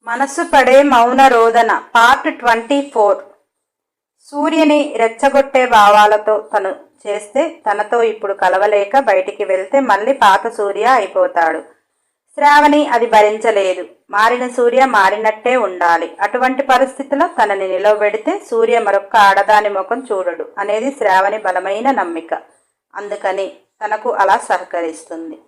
మనసు పడే మౌన రోదన పార్ట్ 24. సూర్యని రెచ్చగొట్టే భావాలతో తను చేస్తే తనతో ఇప్పుడు కలవలేక బయటికి వెళ్తే మళ్ళీ పాత సూర్య అయిపోతాడు. శ్రావణి అది భరించలేదు. మారిన సూర్య మారినట్టే ఉండాలి. అటువంటి పరిస్థితిలో తనని నిలవబెడితే సూర్య మరొక్క ఆడదాని ముఖం చూడడు అనేది శ్రావణి బలమైన నమ్మిక. అందుకని తనకు అలా సహకరిస్తుంది.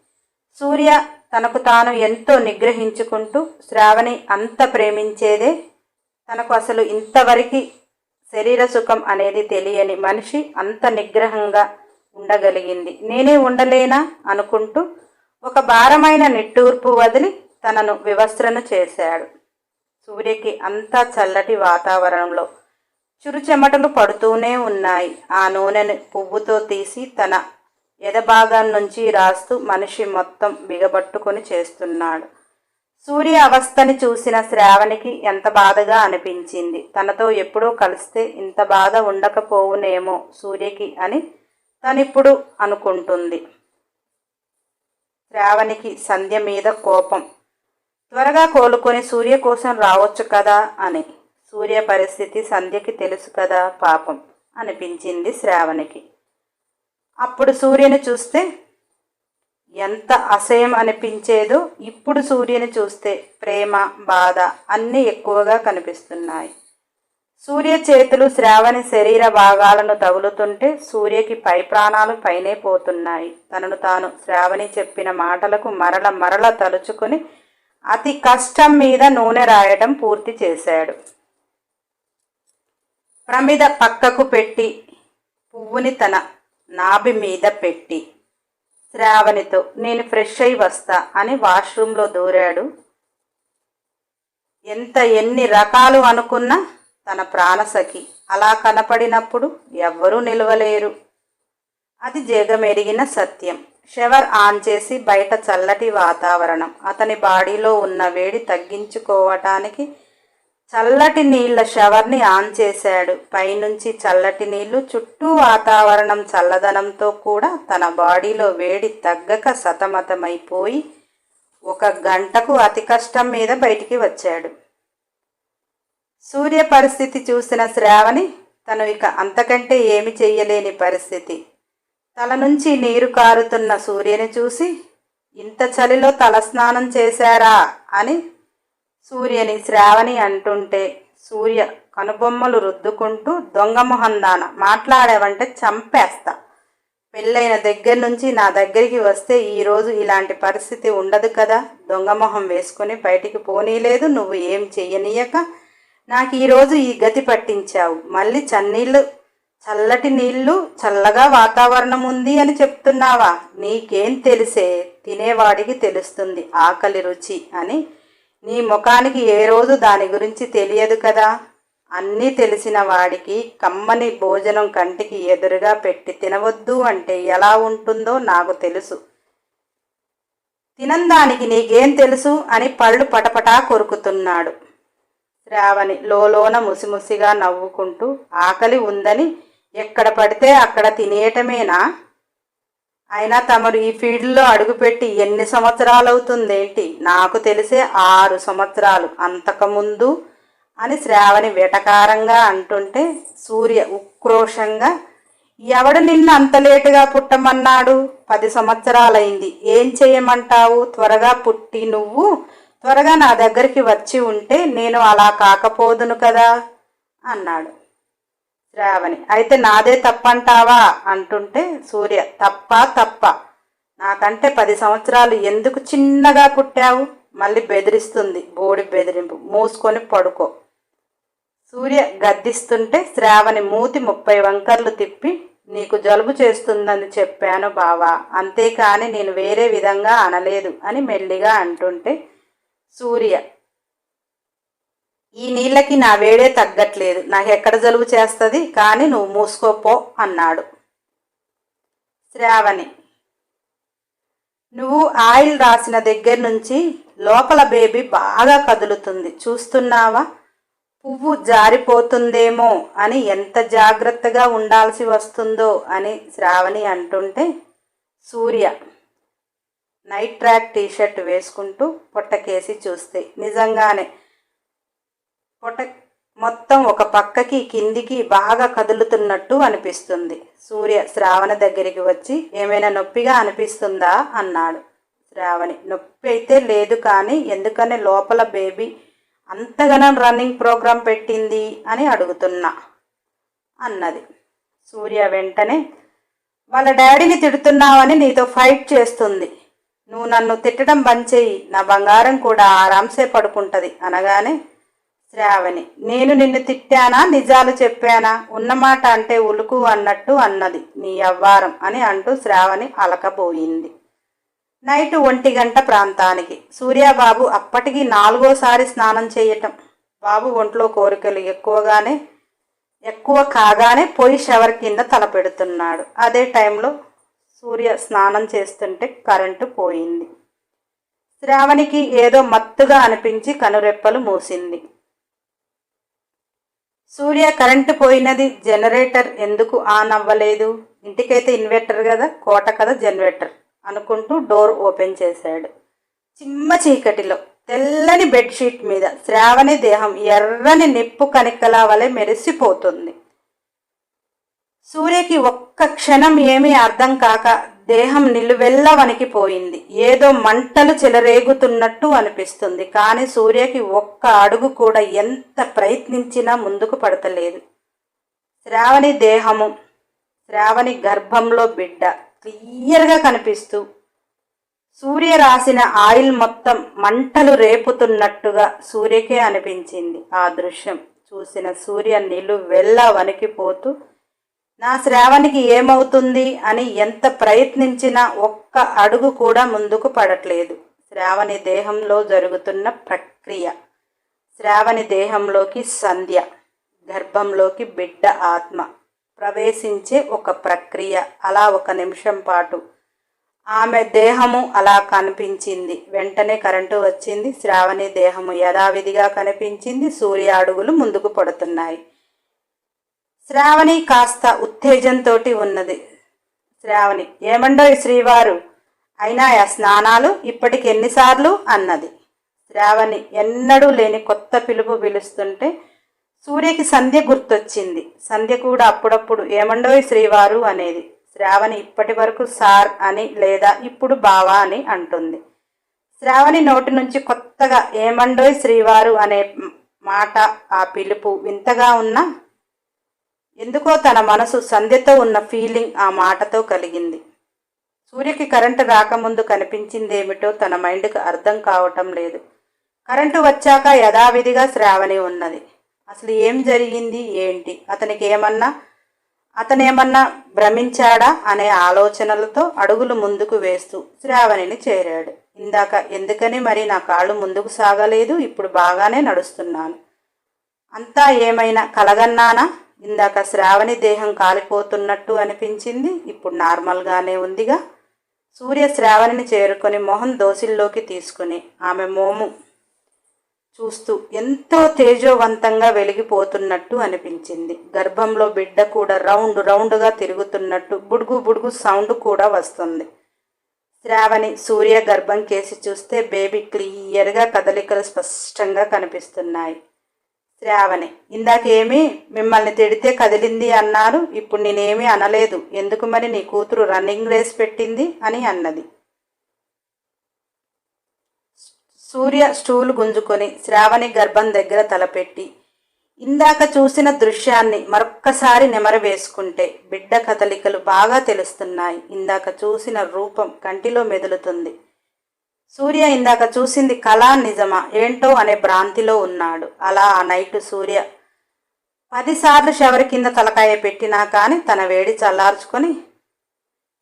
సూర్య తనకు తాను ఎంతో నిగ్రహించుకుంటూ శ్రావణి అంత ప్రేమించేదే. తనకు అసలు ఇంతవరకు శరీర సుఖం అనేది తెలియని మనిషి అంత నిగ్రహంగా ఉండగలిగింది. నేనే ఉండలేనా అనుకుంటూ ఒక భారమైన నిట్టూర్పు వదిలి తనను వివస్త్రను చేశాడు. సూర్యకి అంతా చల్లటి వాతావరణంలో చురుచెమటలు పడుతూనే ఉన్నాయి. ఆ నూనెను పువ్వుతో తీసి తన ఎదభాగం నుంచి రాస్తూ మనిషి మొత్తం బిగబట్టుకొని చేస్తున్నాడు. సూర్య అవస్థని చూసిన శ్రావణికి ఎంత బాధగా అనిపించింది. తనతో ఎప్పుడో కలిస్తే ఇంత బాధ ఉండకపోవునేమో సూర్యకి అని తనిప్పుడు అనుకుంటుంది. శ్రావణికి సంధ్య మీద కోపం. త్వరగా కోలుకొని సూర్య కోసం రావచ్చు కదా అని. సూర్య పరిస్థితి సంధ్యకి తెలుసు కదా పాపం అనిపించింది శ్రావణికి. అప్పుడు సూర్యుని చూస్తే ఎంత అసహ్యం అనిపించేదో ఇప్పుడు సూర్యుని చూస్తే ప్రేమ బాధ అన్నీ ఎక్కువగా కనిపిస్తున్నాయి. సూర్య చేతులు శ్రావణి శరీర భాగాలను తగులుతుంటే సూర్యకి పై ప్రాణాలు పైనే పోతున్నాయి. తనను తాను శ్రావణి చెప్పిన మాటలకు మరల తలుచుకొని అతి కష్టం మీద నూనె రాయడం పూర్తి చేశాడు. ప్రమిద పక్కకు పెట్టి పువ్వుని తన నాభి మీద పెట్టి శ్రావణితో నేను ఫ్రెష్ అయి వస్తా అని వాష్రూంలో దూరాడు. ఎన్ని రకాలు అనుకున్నా తన ప్రాణసఖి అలా కనపడినప్పుడు ఎవ్వరూ నిలవలేరు. అది జగమెరిగిన సత్యం. షవర్ ఆన్ చేసి బయట చల్లటి వాతావరణం. అతని బాడీలో ఉన్న వేడి తగ్గించుకోవటానికి చల్లటి నీళ్ల షవర్ని ఆన్ చేశాడు. పైనుంచి చల్లటి నీళ్లు, చుట్టూ వాతావరణం చల్లదనంతో కూడా తన బాడీలో వేడి తగ్గక సతమతమైపోయి 1 గంటకు అతి కష్టం మీద బయటికి వచ్చాడు. సూర్య పరిస్థితి చూసిన శ్రావణి తను ఇక అంతకంటే ఏమి చెయ్యలేని పరిస్థితి. తల నుంచి నీరు కారుతున్న సూర్యని చూసి ఇంత చలిలో తలస్నానం చేశారా అని సూర్యని శ్రావణి అంటుంటే సూర్య కనుబొమ్మలు రుద్దుకుంటూ దొంగమొహందాన మాట్లాడావంటే చంపేస్తా. పెళ్ళైన దగ్గర నుంచి నా దగ్గరికి వస్తే ఈరోజు ఇలాంటి పరిస్థితి ఉండదు కదా. దొంగమొహం వేసుకొని బయటికి పోనీలేదు. నువ్వు ఏం చెయ్యనీయక నాకు ఈరోజు ఈ గతి పట్టించావు. మళ్ళీ చల్లటి నీళ్లు, చల్లగా వాతావరణం ఉంది అని చెప్తున్నావా? నీకేం తెలిసే, తినేవాడికి తెలుస్తుంది ఆకలి రుచి అని. నీ ముఖానికి ఏ రోజు దాని గురించి తెలియదు కదా. అన్నీ తెలిసిన వాడికి కమ్మని భోజనం కంటికి ఎదురుగా పెట్టి తినవద్దు అంటే ఎలా ఉంటుందో నాకు తెలుసు. తినందానికి నీకేం తెలుసు అని పళ్ళు పటపటా కొరుకుతున్నాడు. శ్రావణి లోలోన ముసిముసిగా నవ్వుకుంటూ ఆకలి ఉందని ఎక్కడ పడితే అక్కడ తినేయటమేనా? అయినా తమరు ఈ ఫీల్డ్లో అడుగుపెట్టి ఎన్ని సంవత్సరాలు అవుతుందేంటి? నాకు తెలిసే 6 సంవత్సరాలు, అంతకుముందు అని శ్రావణి వెటకారంగా అంటుంటే సూర్య ఉక్రోషంగా ఎవడు నిన్ను అంత లేటుగా పుట్టమన్నాడు? 10 సంవత్సరాలైంది. ఏం చేయమంటావు? త్వరగా పుట్టి నువ్వు త్వరగా నా దగ్గరికి వచ్చి ఉంటే నేను అలా కాకపోదును కదా అన్నాడు. శ్రావణి అయితే నాదే తప్పంటావా అంటుంటే సూర్య తప్ప నాకంటే 10 సంవత్సరాలు ఎందుకు చిన్నగా పుట్టావు? మళ్ళీ బెదిరిస్తుంది. బోడి బెదిరింపు. మూసుకొని పడుకో. సూర్య గద్దిస్తుంటే శ్రావణి మూతి 30 వంకర్లు తిప్పి నీకు జలుబు చేస్తుందని చెప్పాను బావా, అంతేకాని నేను వేరే విధంగా అనలేదు అని మెల్లిగా అంటుంటే సూర్య ఈ నీళ్ళకి నా వేడే తగ్గట్లేదు. నాకెక్కడ జలుబు చేస్తుంది, కానీ నువ్వు మూసుకోపో అన్నాడు. శ్రావణి నువ్వు ఆయిల్ రాసిన దగ్గర నుంచి లోపల బేబీ బాగా కదులుతుంది చూస్తున్నావా? పువ్వు జారిపోతుందేమో అని ఎంత జాగ్రత్తగా ఉండాల్సి వస్తుందో అని శ్రావణి అంటుంటే సూర్య నైట్ ట్రాక్ టీషర్ట్ వేసుకుంటూ పొట్టకేసి చూస్తే నిజంగానే పొట మొత్తం ఒక పక్కకి కిందికి బాగా కదులుతున్నట్టు అనిపిస్తుంది. సూర్య శ్రావణ దగ్గరికి వచ్చి ఏమైనా నొప్పిగా అనిపిస్తుందా అన్నాడు. శ్రావణి నొప్పి అయితే లేదు, కానీ ఎందుకని లోపల బేబీ అంతగానం రన్నింగ్ ప్రోగ్రాం పెట్టింది అని అడుగుతున్నా అన్నది. సూర్య వెంటనే వాళ్ళ డాడీని తిడుతున్నావని నీతో ఫైట్ చేస్తుంది. నువ్వు నన్ను తిట్టడం బంద్ చేయి, నా బంగారం కూడా ఆరాంసే పడుకుంటుంది అనగానే శ్రావణి నేను నిన్ను తిట్టానా, నిజాలు చెప్పానా, ఉన్నమాట అంటే ఉలుకు అన్నట్టు అన్నది నీ అవ్వారం అని అంటూ శ్రావణి అలకపోయింది. నైటు 1 గంట ప్రాంతానికి సూర్యబాబు అప్పటికి 4వసారి స్నానం చేయటం. బాబు ఒంట్లో కోరికలు ఎక్కువ కాగానే పోయి షవర్ కింద తలపెడుతున్నాడు. అదే టైంలో సూర్య స్నానం చేస్తుంటే కరెంటు పోయింది. శ్రావణికి ఏదో మత్తుగా అనిపించి కనురెప్పలు మూసింది. సూర్య కరెంటు పోయినది, జనరేటర్ ఎందుకు ఆన్ అవ్వలేదు, ఇంటికైతే ఇన్వర్టర్ కదా, కోట కదా జనరేటర్ అనుకుంటూ డోర్ ఓపెన్ చేశాడు. చిమ్మ చీకటిలో తెల్లని బెడ్షీట్ మీద శ్రావణి దేహం ఎర్రని నిప్పు కణికల వలె మెరిసిపోతుంది. సూర్యకి ఒక్క క్షణం ఏమీ అర్థం కాక దేహం నిలువెల్ల వణికిపోయింది. ఏదో మంటలు చెలరేగుతున్నట్టు అనిపిస్తుంది, కానీ సూర్యకి ఒక్క అడుగు కూడా ఎంత ప్రయత్నించినా ముందుకు పడతలేదు. శ్రావణి దేహము, శ్రావణి గర్భంలో బిడ్డ క్లియర్గా కనిపిస్తూ సూర్య రాసిన ఆయిల్ మొత్తం మంటలు రేపుతున్నట్టుగా సూర్యకే అనిపించింది. ఆ దృశ్యం చూసిన సూర్య నిలువెల్లా వణికిపోతూ నా శ్రావణికి ఏమవుతుంది అని ఎంత ప్రయత్నించినా ఒక్క అడుగు కూడా ముందుకు పడట్లేదు. శ్రావణి దేహంలో జరుగుతున్న ప్రక్రియ, శ్రావణి దేహంలోకి సంధ్య, గర్భంలోకి బిడ్డ ఆత్మ ప్రవేశించే ఒక ప్రక్రియ. అలా 1 నిమిషం పాటు ఆమె దేహము అలా కనిపించింది. వెంటనే కరెంటు వచ్చింది. శ్రావణి దేహము యథావిధిగా కనిపించింది. సూర్య అడుగులు ముందుకు పడుతున్నాయి. శ్రావణి కాస్త ఉత్తేజంతో ఉన్నది. శ్రావణి ఏమండోయ్ శ్రీవారు, అయినాయా స్నానాలు, ఇప్పటికి ఎన్నిసార్లు అన్నది. శ్రావణి ఎన్నడూ లేని కొత్త పిలుపు పిలుస్తుంటే సూర్యకి సంధ్య గుర్తొచ్చింది. సంధ్య కూడా అప్పుడప్పుడు ఏమండోయ్ శ్రీవారు అనేది. శ్రావణి ఇప్పటి వరకు సార్ అని లేదా ఇప్పుడు బావా అని అంటుంది. శ్రావణి నోటి నుంచి కొత్తగా ఏమండోయ్ శ్రీవారు అనే మాట, ఆ పిలుపు వింతగా ఉన్నా ఎందుకో తన మనసు సంధ్యతో ఉన్న ఫీలింగ్ ఆ మాటతో కలిగింది. సూర్యకి కరెంటు రాకముందు కనిపించిందేమిటో తన మైండ్కి అర్థం కావటం లేదు. కరెంటు వచ్చాక యథావిధిగా శ్రావణి ఉన్నది. అసలు ఏం జరిగింది ఏంటి, అతనేమన్నా భ్రమించాడా అనే ఆలోచనలతో అడుగులు ముందుకు వేస్తూ శ్రావణిని చేరాడు. ఇందాక ఎందుకని మరి నా కాళ్ళు ముందుకు సాగలేదు, ఇప్పుడు బాగానే నడుస్తున్నాను. అంతా ఏమైనా కలగన్నానా? ఇందాక శ్రావణి దేహం కాలిపోతున్నట్టు అనిపించింది, ఇప్పుడు నార్మల్గానే ఉందిగా. సూర్య శ్రావణిని చేరుకొని మొహం దోసిల్లోకి తీసుకుని ఆమె మోము చూస్తూ ఎంతో తేజోవంతంగా వెలిగిపోతున్నట్టు అనిపించింది. గర్భంలో బిడ్డ కూడా రౌండ్గా తిరుగుతున్నట్టు బుడుగు బుడుగు సౌండ్ కూడా వస్తుంది. శ్రావణి సూర్య గర్భం కేసి చూస్తే బేబీ క్లియర్గా కదలికలు స్పష్టంగా కనిపిస్తున్నాయి. శ్రావణి ఇందాకేమీ మిమ్మల్ని తిడితే కదిలింది అన్నారు, ఇప్పుడు నేనేమీ అనలేదు, ఎందుకు మరి నీ కూతురు రన్నింగ్ రేస్ పెట్టింది అని అన్నది. సూర్య స్టూల్ గుంజుకొని శ్రావణి గర్భం దగ్గర తలపెట్టి ఇందాక చూసిన దృశ్యాన్ని మరొక్కసారి నెమరు వేసుకుంటే బిడ్డ కదలికలు బాగా తెలుస్తున్నాయి. ఇందాక చూసిన రూపం కంటిలో మెదులుతుంది. సూర్య ఇందాక చూసింది కళా నిజమా ఏంటో అనే భ్రాంతిలో ఉన్నాడు. అలా ఆ నైటు సూర్య 10 సార్లు షవర్ కింద తలకాయ పెట్టినా కానీ తన వేడి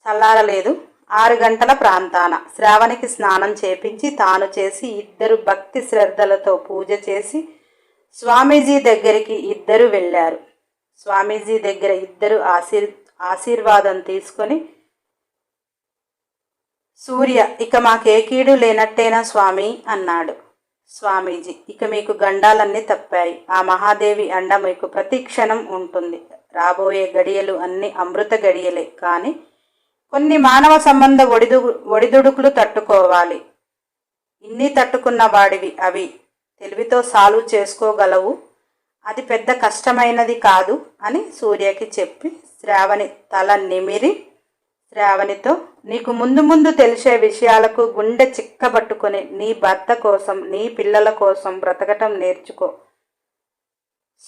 చల్లారలేదు. 6 గంటల ప్రాంతాన శ్రావణికి స్నానం చేపించి తాను చేసి ఇద్దరు భక్తి శ్రద్ధలతో పూజ చేసి స్వామీజీ దగ్గరికి ఇద్దరు వెళ్ళారు. స్వామీజీ దగ్గర ఇద్దరు ఆశీర్వాదం తీసుకొని సూర్య ఇక మాకే కీడు లేనట్టేనా స్వామి అన్నాడు. స్వామీజీ ఇక మీకు గండాలన్నీ తప్పాయి, ఆ మహాదేవి అండ మీకు ప్రతి క్షణం ఉంటుంది. రాబోయే గడియలు అన్ని అమృత గడియలే, కానీ కొన్ని మానవ సంబంధ ఒడిదుడుకులు తట్టుకోవాలి. ఇన్ని తట్టుకున్న వాడివి అవి తెలివితో సాల్వ్ చేసుకోగలవు. అది పెద్ద కష్టమైనది కాదు అని సూర్యకి చెప్పి శ్రావణి తల నిమిరి శ్రావణితో, నీకు ముందు ముందు తెలిసే విషయాలకు గుండె చిక్కబట్టుకొని నీ భర్త కోసం నీ పిల్లల కోసం బ్రతకటం నేర్చుకో.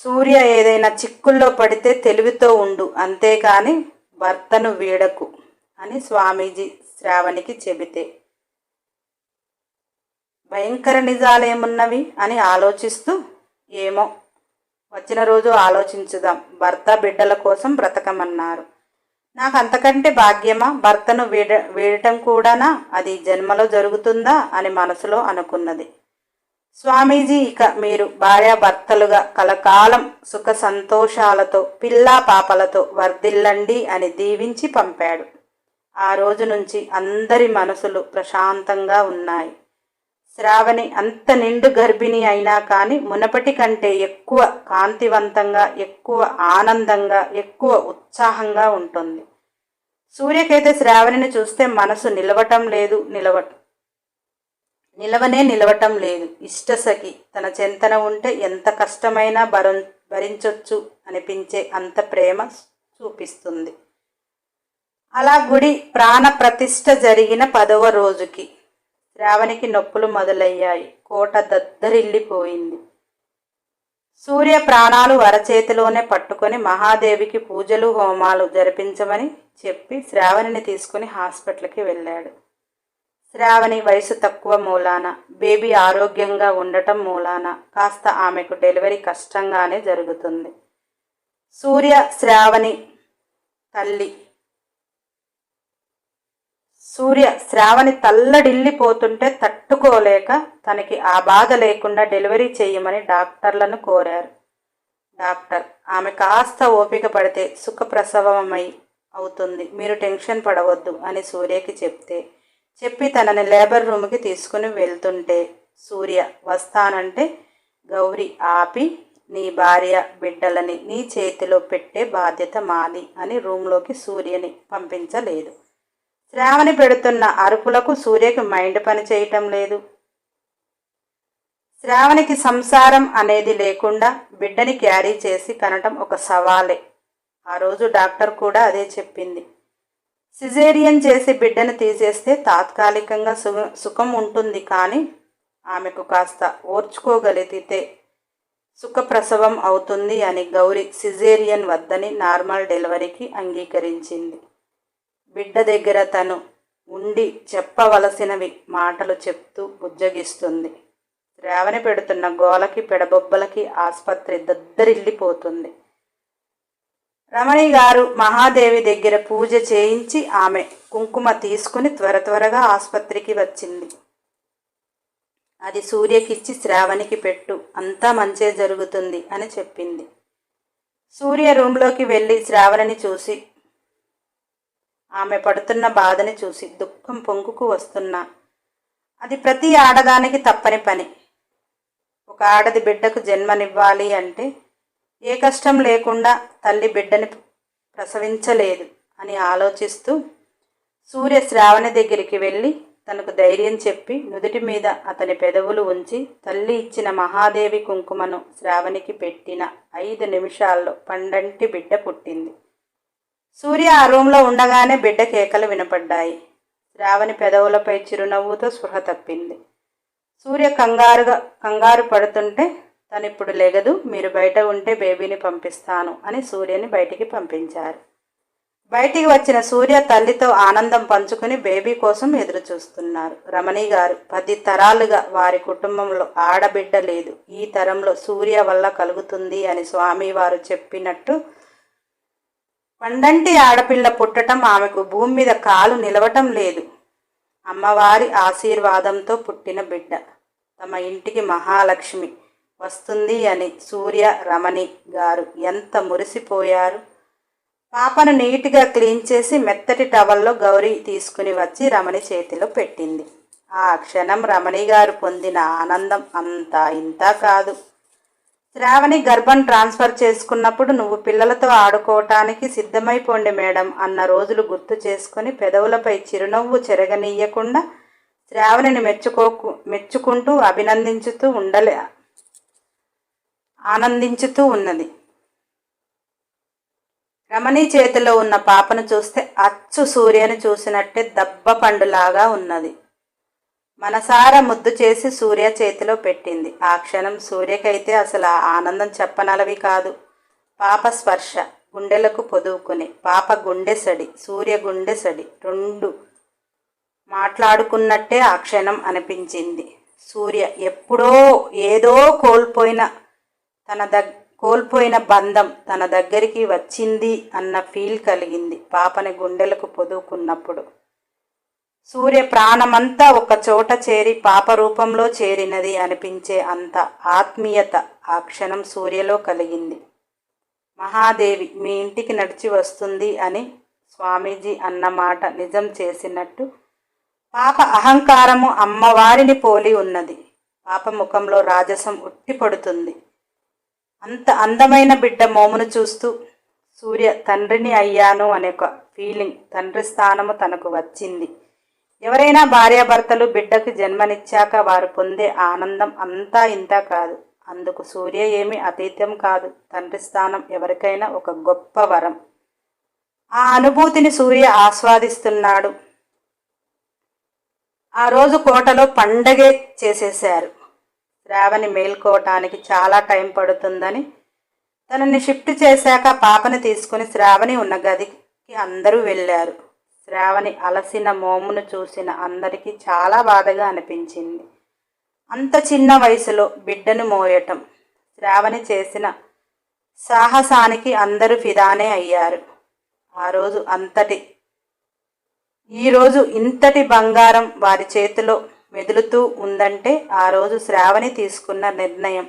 సూర్య ఏదైనా చిక్కుల్లో పడితే తెలివితో ఉండు, అంతేకాని భర్తను వీడకు అని స్వామీజీ శ్రావణికి చెబితే, భయంకర నిజాలేమున్నవి అని ఆలోచిస్తూ, ఏమో వచ్చిన రోజు ఆలోచించుదాం, భర్త బిడ్డల కోసం బ్రతకమన్నారు. నాకు అంతకంటే భాగ్యమా, భర్తను వీడటం కూడానా, అది జన్మలో జరుగుతుందా అని మనసులో అనుకున్నది. స్వామీజీ ఇక మీరు భార్యాభర్తలుగా కలకాలం సుఖ సంతోషాలతో పిల్లా పాపలతో వర్ధిల్లండి అని దీవించి పంపాడు. ఆ రోజు నుంచి అందరి మనసులు ప్రశాంతంగా ఉన్నాయి. శ్రావణి అంత నిండు గర్భిణి అయినా కానీ మునపటి కంటే ఎక్కువ కాంతివంతంగా, ఎక్కువ ఆనందంగా, ఎక్కువ ఉత్సాహంగా ఉంటుంది. సూర్యకైతే శ్రావణిని చూస్తే మనసు నిలవటం లేదు. నిలవటం లేదు. ఇష్టసఖి తన చెంతన ఉంటే ఎంత కష్టమైనా భరించొచ్చు అనిపించే అంత ప్రేమ చూపిస్తుంది. అలా గుడి ప్రాణ ప్రతిష్ఠ జరిగిన 10వ రోజుకి శ్రావణికి నొప్పులు మొదలయ్యాయి. కోట దద్దరిల్లిపోయింది. సూర్య ప్రాణాలు అరచేతిలోనే పట్టుకొని మహాదేవికి పూజలు హోమాలు జరిపించమని చెప్పి శ్రావణిని తీసుకుని హాస్పిటల్కి వెళ్ళాడు. శ్రావణి వయసు తక్కువ మూలాన, బేబీ ఆరోగ్యంగా ఉండటం మూలాన కాస్త ఆమెకు డెలివరీ కష్టంగానే జరుగుతుంది. సూర్య శ్రావణి తల్లడిల్లిపోతుంటే తట్టుకోలేక తనకి ఆ బాధ లేకుండా డెలివరీ చేయమని డాక్టర్లను కోరారు. డాక్టర్, ఆమె కాస్త ఓపిక పడితే సుఖప్రసవమై అవుతుంది, మీరు టెన్షన్ పడవద్దు అని సూర్యకి చెప్పి తనని లేబర్ రూమ్కి తీసుకుని వెళ్తుంటే సూర్య వస్తానంటే గౌరీ ఆపి, నీ భార్య బిడ్డలని నీ చేతిలో పెట్టే బాధ్యత మాది అని రూమ్లోకి సూర్యని పంపించలేదు. శ్రావణి పెడుతున్న అరుపులకు సూర్యకి మైండ్ పని చేయటం లేదు. శ్రావణికి సంసారం అనేది లేకుండా బిడ్డని క్యారీ చేసి కనటం ఒక సవాలే. ఆ రోజు డాక్టర్ కూడా అదే చెప్పింది. సిజేరియన్ చేసి బిడ్డను తీసేస్తే తాత్కాలికంగా సుఖం ఉంటుంది, కానీ ఆమెకు కాస్త ఓర్చుకోగలిగితే సుఖప్రసవం అవుతుంది అని గౌరీ సిజేరియన్ వద్దని నార్మల్ డెలివరీకి అంగీకరించింది. బిడ్డ దగ్గర తను ఉండి చెప్పవలసినవి మాటలు చెప్తూ బుజ్జగిస్తుంది. శ్రావణి పెడుతున్న గోలకి పెడబొబ్బలకి ఆసుపత్రి దద్దరిల్లిపోతుంది. రమణి గారు మహాదేవి దగ్గర పూజ చేయించి ఆమె కుంకుమ తీసుకుని త్వరగా ఆసుపత్రికి వచ్చింది. అది సూర్యకిచ్చి శ్రావణికి పెట్టు, అంతా మంచే జరుగుతుంది అని చెప్పింది. సూర్య రూంలోకి వెళ్ళి శ్రావణిని చూసి ఆమె పడుతున్న బాధని చూసి దుఃఖం పొంగుకు వస్తున్నా, అది ప్రతి ఆడదానికి తప్పని పని. ఒక ఆడది బిడ్డకు జన్మనివ్వాలి అంటే ఏ కష్టం లేకుండా తల్లి బిడ్డని ప్రసవించలేదు అని ఆలోచిస్తూ సూర్య శ్రావణి దగ్గరికి వెళ్ళి తనకు ధైర్యం చెప్పి నుదుటి మీద అతని పెదవులు ఉంచి తల్లి ఇచ్చిన మహాదేవి కుంకుమను శ్రావణికి పెట్టిన 5 నిమిషాల్లో పండంటి బిడ్డ పుట్టింది. సూర్య ఆ రూంలో ఉండగానే బిడ్డ కేకలు వినపడ్డాయి. శ్రావణి పెదవులపై చిరునవ్వుతో స్పృహ తప్పింది. సూర్య కంగారు పడుతుంటే, తనిప్పుడు లెగదు, మీరు బయట ఉంటే బేబీని పంపిస్తాను అని సూర్యని బయటికి పంపించారు. బయటికి వచ్చిన సూర్య తల్లితో ఆనందం పంచుకుని బేబీ కోసం ఎదురు చూస్తున్నారు. రమణి గారు 10 తరాలుగా వారి కుటుంబంలో ఆడబిడ్డ లేదు, ఈ తరంలో సూర్య వల్ల కలుగుతుంది అని స్వామివారు చెప్పినట్టు పండంటి ఆడపిల్ల పుట్టడం ఆమెకు భూమి మీద కాలు నిలవటం లేదు. అమ్మవారి ఆశీర్వాదంతో పుట్టిన బిడ్డ, తమ ఇంటికి మహాలక్ష్మి వస్తుంది అని సూర్య రమణి గారు ఎంత మురిసిపోయారు. పాపను నీట్గా క్లీన్ చేసి మెత్తటి టవల్లో గౌరీ తీసుకుని వచ్చి రమణి చేతిలో పెట్టింది. ఆ క్షణం రమణి గారు పొందిన ఆనందం అంతా ఇంతా కాదు. శ్రావణి గర్భం ట్రాన్స్ఫర్ చేసుకున్నప్పుడు నువ్వు పిల్లలతో ఆడుకోవటానికి సిద్ధమైపోండి మేడం అన్న రోజులు గుర్తు చేసుకుని పెదవులపై చిరునవ్వు చెరగనీయకుండా శ్రావణిని మెచ్చుకుంటూ అభినందించుతూ ఆనందించుతూ ఉన్నది. రమణి చేతిలో ఉన్న పాపను చూస్తే అచ్చు సూర్యని చూసినట్టే దబ్బ పండులాగా ఉన్నది. మనసారా ముద్దు చేసి సూర్య చేతిలో పెట్టింది. ఆ క్షణం సూర్యకైతే అసలు ఆ ఆనందం చెప్పనలవి కాదు. పాప స్పర్శ గుండెలకు పొదువుకుని, పాప గుండె సడి, సూర్య గుండె సడి రెండు మాట్లాడుకున్నట్టే ఆ క్షణం అనిపించింది. సూర్య ఎప్పుడో ఏదో కోల్పోయిన బంధం తన దగ్గరికి వచ్చింది అన్న ఫీల్ కలిగింది పాపని గుండెలకు పొదువుకున్నప్పుడు. సూర్య ప్రాణమంతా ఒక చోట చేరి పాప రూపంలో చేరినది అనిపించే అంత ఆత్మీయత ఆ క్షణం సూర్యలో కలిగింది. మహాదేవి మీ ఇంటికి నడిచి వస్తుంది అని స్వామీజీ అన్న మాట నిజం చేసినట్టు పాప అహంకారము అమ్మవారిని పోలి ఉన్నది. పాప ముఖంలో రాజసం ఉట్టిపడుతుంది. అంత అందమైన బిడ్డ మోమును చూస్తూ సూర్య తండ్రిని అయ్యాను అనే ఒక ఫీలింగ్, తండ్రి స్థానము తనకు వచ్చింది. ఎవరైనా భార్యాభర్తలు బిడ్డకు జన్మనిచ్చాక వారు పొందే ఆనందం అంతా ఇంతా కాదు. అందుకు సూర్య ఏమీ అతీతం కాదు. తండ్రి స్థానం ఎవరికైనా ఒక గొప్ప వరం. ఆ అనుభూతిని సూర్య ఆస్వాదిస్తున్నాడు. ఆ రోజు కోటలో పండగే చేసేశారు. శ్రావణి మేల్కోవటానికి చాలా టైం పడుతుందని తనని షిఫ్ట్ చేశాక పాపని తీసుకుని శ్రావణి ఉన్న గదికి అందరూ వెళ్ళారు. శ్రావణి అలసిన మోమును చూసిన అందరికీ చాలా బాధగా అనిపించింది. అంత చిన్న వయసులో బిడ్డను మోయటం, శ్రావణి చేసిన సాహసానికి అందరూ ఫిదానే అయ్యారు. ఈరోజు ఇంతటి బంగారం వారి చేతిలో మెదులుతూ ఉందంటే ఆ రోజు శ్రావణి తీసుకున్న నిర్ణయం.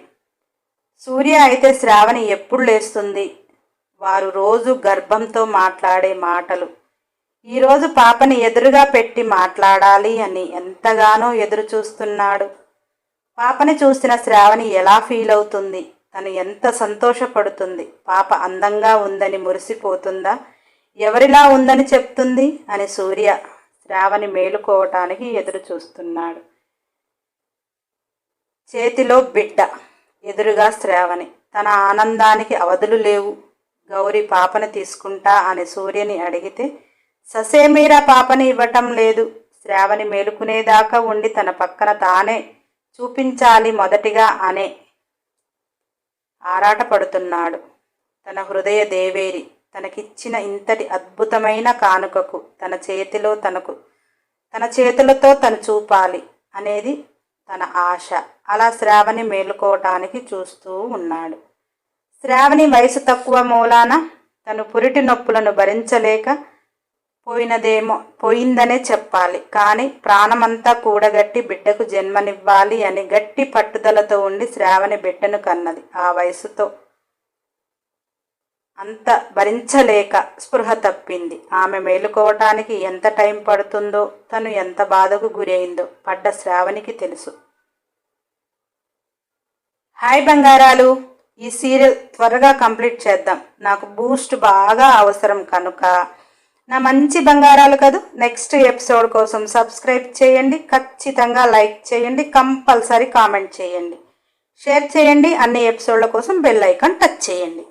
సూర్య అయితే శ్రావణి ఎప్పుడు లేస్తుంది, వారు రోజు గర్భంతో మాట్లాడే మాటలు, ఈరోజు పాపని ఎదురుగా పెట్టి మాట్లాడాలి అని ఎంతగానో ఎదురు చూస్తున్నాడు. పాపని చూసిన శ్రావణి ఎలా ఫీల్ అవుతుంది, తను ఎంత సంతోషపడుతుంది, పాప అందంగా ఉందని మురిసిపోతుందా, ఎవరిలా ఉందని చెప్తుంది అని సూర్య శ్రావణి మేలుకోవటానికి ఎదురు చూస్తున్నాడు. చేతిలో బిడ్డ, ఎదురుగా శ్రావణి. తన ఆనందానికి అవధులు లేవు. గౌరీ పాపని తీసుకుంటా అని సూర్యని అడిగితే ససేమీరా పాపని ఇవ్వటం లేదు. శ్రావణి మేలుకునేదాకా ఉండి తన పక్కన తానే చూపించాలి మొదటిగా అనే ఆరాటపడుతున్నాడు. తన హృదయ దేవేరి తనకిచ్చిన ఇంతటి అద్భుతమైన కానుకకు తన చేతులతో తను చూపాలి అనేది తన ఆశ. అలా శ్రావణి మేలుకోవటానికి చూస్తూ ఉన్నాడు. శ్రావణి వయసు తక్కువ మూలాన తను పురిటి నొప్పులను భరించలేక పోయిందనే చెప్పాలి. కానీ ప్రాణమంతా కూడగట్టి బిడ్డకు జన్మనివ్వాలి అని గట్టి పట్టుదలతో ఉండి శ్రావణి బిడ్డను కన్నది. ఆ వయసుతో అంత భరించలేక స్పృహ తప్పింది. ఆమె మేలుకోవటానికి ఎంత టైం పడుతుందో, తను ఎంత బాధకు గురైందో పడ్డ శ్రావణికి తెలుసు. హాయ్ బంగారాలు, ఈ సీరియల్ త్వరగా కంప్లీట్ చేద్దాం. నాకు బూస్ట్ బాగా అవసరం కనుక నా మంచి బంగారాలు కదూ, నెక్స్ట్ ఎపిసోడ్ కోసం సబ్స్క్రైబ్ చేయండి, ఖచ్చితంగా లైక్ చేయండి, కంపల్సరీ కామెంట్ చేయండి, షేర్ చేయండి. అన్ని ఎపిసోడ్ల కోసం బెల్ ఐకాన్ టచ్ చేయండి.